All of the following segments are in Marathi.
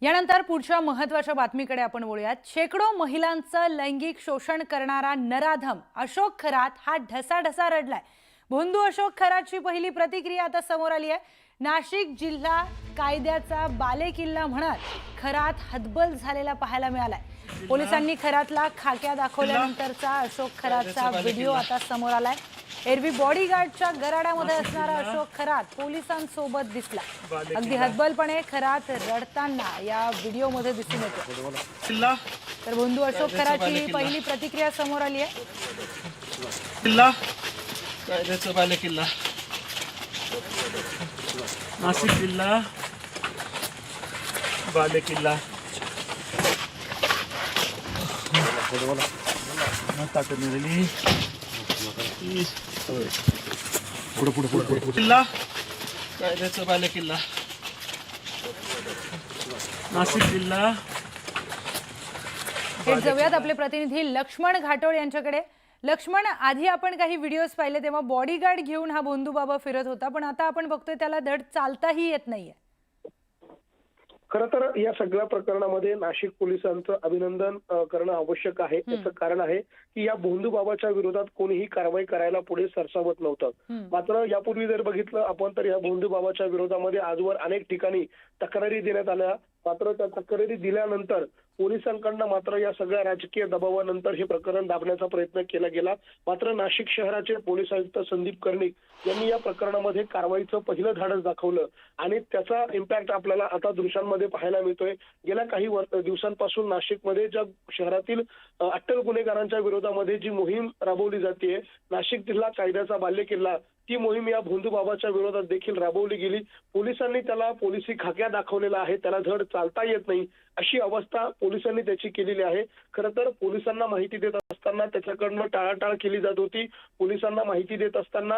यानंतर पुढच्या महत्त्वाच्या बातमीकडे आपण वळूयात। शेकडो महिलांचं लैंगिक शोषण करणारा नराधम अशोक खरात हा ढसाढसा रडलाय। भोंदू अशोक खरातची पहिली प्रतिक्रिया आता समोर आली आहे। नाशिक जिल्हा कायद्याचा बालेकिल्ला म्हणत खरात हतबल झालेला पाहायला मिळालाय। पोलिसांनी खरातला खाक्या दाखवल्यानंतरचा अशोक खरातचा व्हिडिओ आता समोर आलाय। एरवी बॉडीगार्डच्या गराड्यामध्ये असणारा अशोक खरात पोलिसांसोबत दिसला। अगदी हतबलपणे खरात रडताना या व्हिडिओमध्ये दिसून येतो। तर भोंदू अशोक खरातची पहिली प्रतिक्रिया समोर आली आहे। कायद्याचा बालेकिल्ला नाशिक जिल्हा बालेकिल्ला किल्ला कायद्याचा बालेकिल्ला नाशिक जिल्हा। जाऊयात आपले प्रतिनिधी लक्ष्मण घाटोळ यांच्याकडे। लक्ष्मण, आधी आपण काही व्हिडिओज पाहिले तेव्हा बॉडीगार्ड घेऊन हा भोंदू बाबा फिरत होता, पण आता आपण बघतोय त्याला धड चालताही येत नाहीये। खरं तर या सगळ्या प्रकरणामध्ये नाशिक पोलिसांचं अभिनंदन करणं आवश्यक आहे। त्याचं कारण आहे की या भोंदू बाबाच्या विरोधात कोणीही कारवाई करायला पुढे सरसावत नव्हतं। मात्र यापूर्वी जर बघितलं आपण तर या भोंदू बाबाच्या विरोधामध्ये आजवर अनेक ठिकाणी तक्रारी देण्यात आल्या। मात्र त्या तक्रारी दिल्यानंतर पोलिसांकडनं मात्र या सगळ्या राजकीय दबावानंतर हे प्रकरण दाबण्याचा प्रयत्न केला गेला। मात्र नाशिक शहराचे पोलीस आयुक्त संदीप कर्णिक यांनी या प्रकरणामध्ये कारवाईचं पहिलं धाडस दाखवलं आणि त्याचा इम्पॅक्ट आपल्याला आता दृश्यांमध्ये पाहायला मिळतोय। गेल्या काही दिवसांपासून नाशिकमध्ये ज्या शहरातील अट्टल गुन्हेगारांच्या विरोधामध्ये जी मोहीम राबवली जाते, नाशिक जिल्हा कायद्याचा बालेकिल्ला, ती मोहीम या भोंदू बाबाच्या विरोधात देखील राबवली गेली। पोलिसांनी त्याला पोलिसी खाक्या दाखवलेला आहे, त्याला धड चालता येत नाही अशी अवस्था पोलिसांनी त्याची केलेली आहे। खरं तर पोलिसांना माहिती देत असताना त्याच्याकडनं टाळाटाळ केली जात होती। पोलिसांना माहिती देत असताना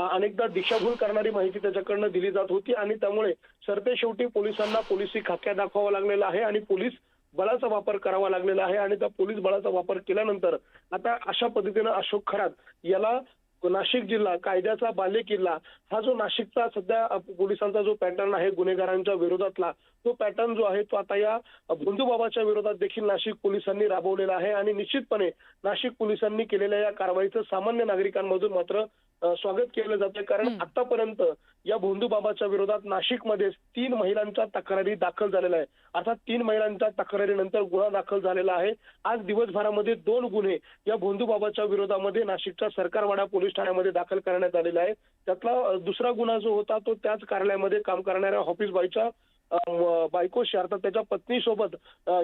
अनेकदा दिशाभूल करणारी माहिती त्याच्याकडनं दिली जात होती आणि त्यामुळे सरतेशेवटी पोलिसांना पोलिसी खाक्या दाखवावा लागलेला आहे आणि पोलीस बळाचा वापर करावा लागलेला आहे आणि त्या पोलीस बळाचा वापर केल्यानंतर आता अशा पद्धतीनं अशोक खरात याला नाशिक जिल्हा कायद्याचा बालेकिल्ला हा जो नाशिकचा सध्या पोलिसांचा जो पॅटर्न आहे गुन्हेगारांच्या विरोधातला, तो पॅटर्न जो आहे तो आता या भोंदू बाबाच्या विरोधात देखील नाशिक पोलिसांनी राबवलेला आहे आणि निश्चितपणे नाशिक पोलिसांनी केलेल्या या कारवाईचं सामान्य नागरिकांमधून मात्र स्वागत केलं जाते। कारण आतापर्यंत या भोंदू बाबाच्या विरोधात नाशिकमध्ये 3 महिलांच्या तक्रारी दाखल झालेल्या आहे। अर्थात 3 महिलांच्या तक्रारीनंतर गुन्हा दाखल झालेला आहे। आज दिवसभरामध्ये 2 गुन्हे या भोंदू बाबाच्या विरोधामध्ये नाशिकच्या सरकारवाडा पोलीस ठाण्यामध्ये दाखल करण्यात आलेला आहे। त्यातला दुसरा गुन्हा जो होता तो त्याच कार्यालयामध्ये काम करणाऱ्या ऑफिस बाईच्या बायकोशी अर्थात त्याच्या पत्नीसोबत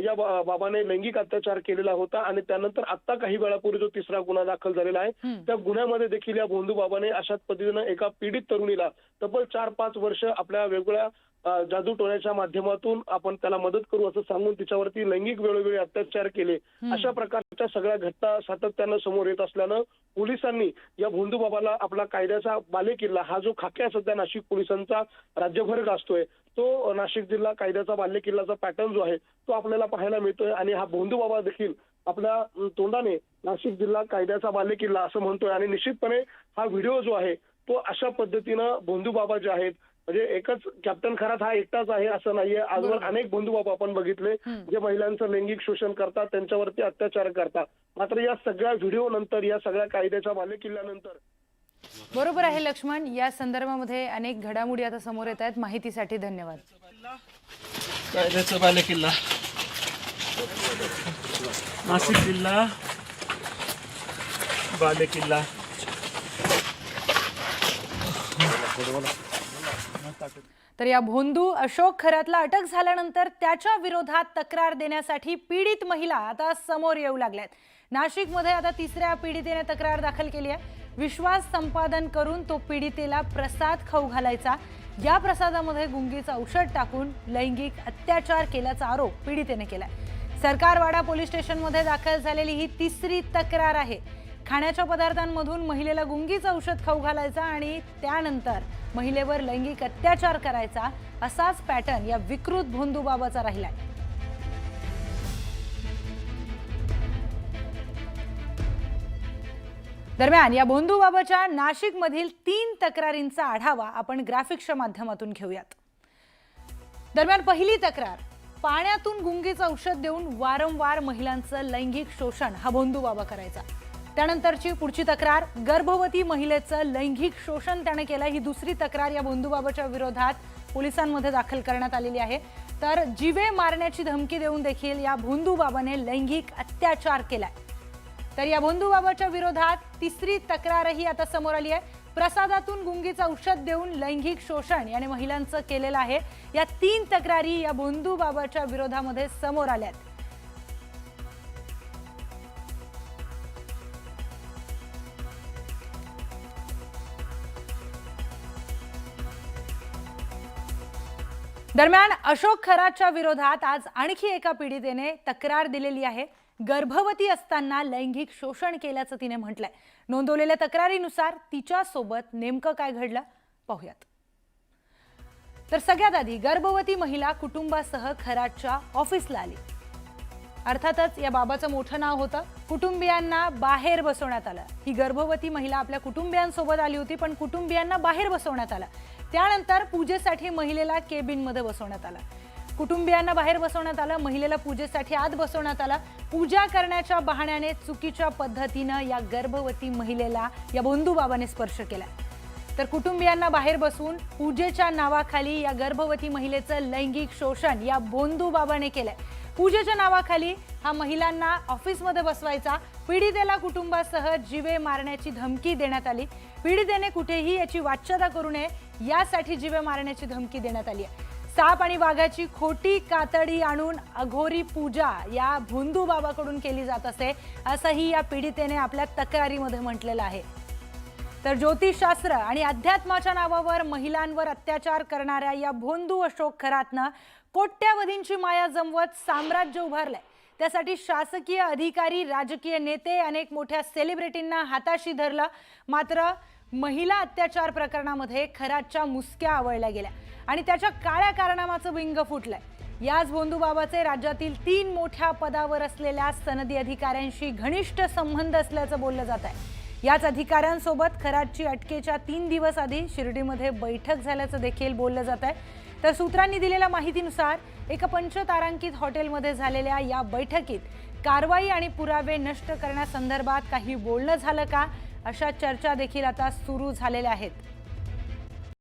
या बाबाने लैंगिक अत्याचार केलेला होता आणि त्यानंतर आता काही वेळापूर्वी जो तिसरा गुन्हा दाखल झालेला आहे त्या गुन्ह्यामध्ये देखील या भोंदू बाबाने अशाच पद्धतीनं एका पीडित तरुणीला तब्बल 4-5 वर्ष आपल्या वेगवेगळ्या जादू टोण्याच्या माध्यमातून आपण त्याला मदत करू असं सांगून तिच्यावरती लैंगिक वेळोवेळी अत्याचार केले। अशा प्रकारच्या सगळ्या घटना सातत्यानं समोर येत असल्यानं पोलिसांनी या भोंदू बाबाला आपला कायद्याचा बालेकिल्ला हा जो खाक्या सध्या नाशिक पोलिसांचा राज्यभर गाजतोय तो नाशिक जिल्हा कायद्याचा बालेकिल्लाचा पॅटर्न जो आहे तो आपल्याला पाहायला मिळतोय आणि हा भोंदू बाबा देखील आपल्या तोंडाने नाशिक जिल्हा कायद्याचा बालेकिल्ला असं म्हणतोय आणि निश्चितपणे हा व्हिडिओ जो आहे तो अशा पद्धतीनं भोंदू बाबा जे आहेत म्हणजे एकच कॅप्टन खरात हा एकटाच आहे असं नाहीये। आजवर अनेक भोंदू बाबा आपण बघितले जे महिलांचं लैंगिक शोषण करतात, त्यांच्यावरती अत्याचार करतात। मात्र या सगळ्या व्हिडिओ नंतर या सगळ्या कायद्याच्या बालेकिल्ल्यानंतर बरोबर आहे लक्ष्मण, या संदर्भामध्ये अनेक घडामोडी आता समोर येत आहेत। माहितीसाठी धन्यवाद। कायद्याचा बालेकिल्ला नाशिक जिल्हा बालेकिल्ला। तर या भोंदू अशोक खरातला अटक झाल्यानंतर त्याच्या विरोधात तक्रार देण्यासाठी पीडित महिला आता समोर येऊ लागल्यात। नाशिकमध्ये आता 3ऱ्या पीडितेने तक्रार दाखल केली आहे। विश्वास संपादन करून तो पीडितेला प्रसाद खाऊ घालायचा। या प्रसादामध्ये गुंगीचं औषध टाकून लैंगिक अत्याचार केल्याचा आरोप पीडितेने केलाय। सरकारवाडा पोलीस स्टेशनमध्ये दाखल झालेली ही 3री तक्रार आहे। खाण्याच्या पदार्थांमधून महिलेला गुंगीचं औषध खाऊ घालायचा आणि त्यानंतर महिलेवर लैंगिक अत्याचार करायचा, असाच पॅटर्न या विकृत भोंदू बाबाचा राहिलाय। दरम्यान या भोंदू बाबाच्या नाशिकमधील 3 तक्रारींचा आढावा आपण ग्राफिक्सच्या माध्यमातून घेऊयात। दरम्यान पहिली तक्रार, पाण्यातून गुंगीचं औषध देऊन वारंवार महिलांचं लैंगिक शोषण हा भोंदू बाबा करायचा। त्यानंतरची पुढची तक्रार, गर्भवती महिलेचं लैंगिक शोषण त्याने केलं। ही दुसरी तक्रार या भोंदू बाबाच्या विरोधात पोलिसांमध्ये दाखल करण्यात आलेली आहे। तर जीवे मारण्याची धमकी देऊन देखील या भोंदू बाबाने लैंगिक अत्याचार केलाय। तर या भोंदू बाबाच्या विरोधात तिसरी तक्रारही आता समोर आली आहे। प्रसादातून गुंगीचं औषध देऊन लैंगिक शोषण याने महिलांचं केलेलं आहे। या 3 तक्रारी या भोंदू बाबाच्या विरोधामध्ये समोर आल्यात। दरम्यान अशोक खरातच्या विरोधात आज आणखी एका पीडितेने तक्रार दिलेली आहे। गर्भवती असताना लैंगिक शोषण केल्याचं तिने म्हटलंय। नोंदवलेल्या तक्रारीनुसार तिच्यासोबत नेमकं काय घडलं पाहूयात। तर सगळ्यात आधी गर्भवती महिला कुटुंबासह खरातच्या ऑफिसला आली। अर्थातच या बाबाचं मोठं नाव होतं। कुटुंबियांना बाहेर बसवण्यात आलं। ही गर्भवती महिला आपल्या कुटुंबियांसोबत आली होती, पण कुटुंबियांना बाहेर बसवण्यात आलं। त्यानंतर पूजेसाठी महिलेला केबिनमध्ये बसवण्यात आलं। कुटुंबियांना बाहेर बसवण्यात आलं, महिलेला पूजेसाठी आत बसवण्यात आलं। पूजा करण्याच्या बहाण्याने चुकीच्या पद्धतीनं या गर्भवती महिलेला या भोंदू बाबाने स्पर्श केला। तर कुटुंबियांना बाहेर बसवून पूजेच्या नावाखाली या गर्भवती महिलेचं लैंगिक शोषण या भोंदू बाबाने केलंय। पूजेच्या नावाखाली हा महिलांना ऑफिसमध्ये बसवायचा। पीडितेला कुटुंबासह जीवे मारण्याची धमकी देण्यात आली। पीडितेने कुठेही याची वाच्यता करू नये यासाठी जीवे मारण्याची धमकी देण्यात आली आहे। साप आणि वाघाची खोटी कातडी आणून अघोरी पूजा या भोंदू बाबाकडून केली जात असे, असंही या पीडितेने आपल्या तक्रारीमध्ये म्हटलेलं आहे। तर ज्योतिषशास्त्र आणि अध्यात्माच्या नावावर महिलांवर अत्याचार करणाऱ्या या भोंदू अशोक खरातनं कोट्यावधींची माया जमवत साम्राज्य उभारलंय। त्यासाठी शासकीय अधिकारी, राजकीय नेते, अनेक मोठ्या सेलिब्रिटींना हाताशी धरलं। मात्र महिला अत्याचार प्रकरणामध्ये खरातच्या मुसक्या आवळल्या गेल्या आणि त्याच्या काळ्या कारनामाचं बिंग फुटलंय। याच भोंदू बाबाचे राज्यातील 3 मोठ्या पदावर असलेल्या सनदी अधिकाऱ्यांशी घनिष्ठ संबंध असल्याचं बोललं जात आहे। याच अधिकाऱ्यांसोबत खरातची अटकेच्या 3 दिवस आधी शिर्डीमध्ये बैठक झाल्याचं देखील बोललं जात आहे। तर सूत्रांनी दिलेल्या माहितीनुसार एका पंचतारांकित हॉटेलमध्ये झालेल्या या बैठकीत कारवाई आणि पुरावे नष्ट करण्यासंदर्भात काही बोलणं झालं का, अशा चर्चा देखील आता सुरू झालेल्या आहेत।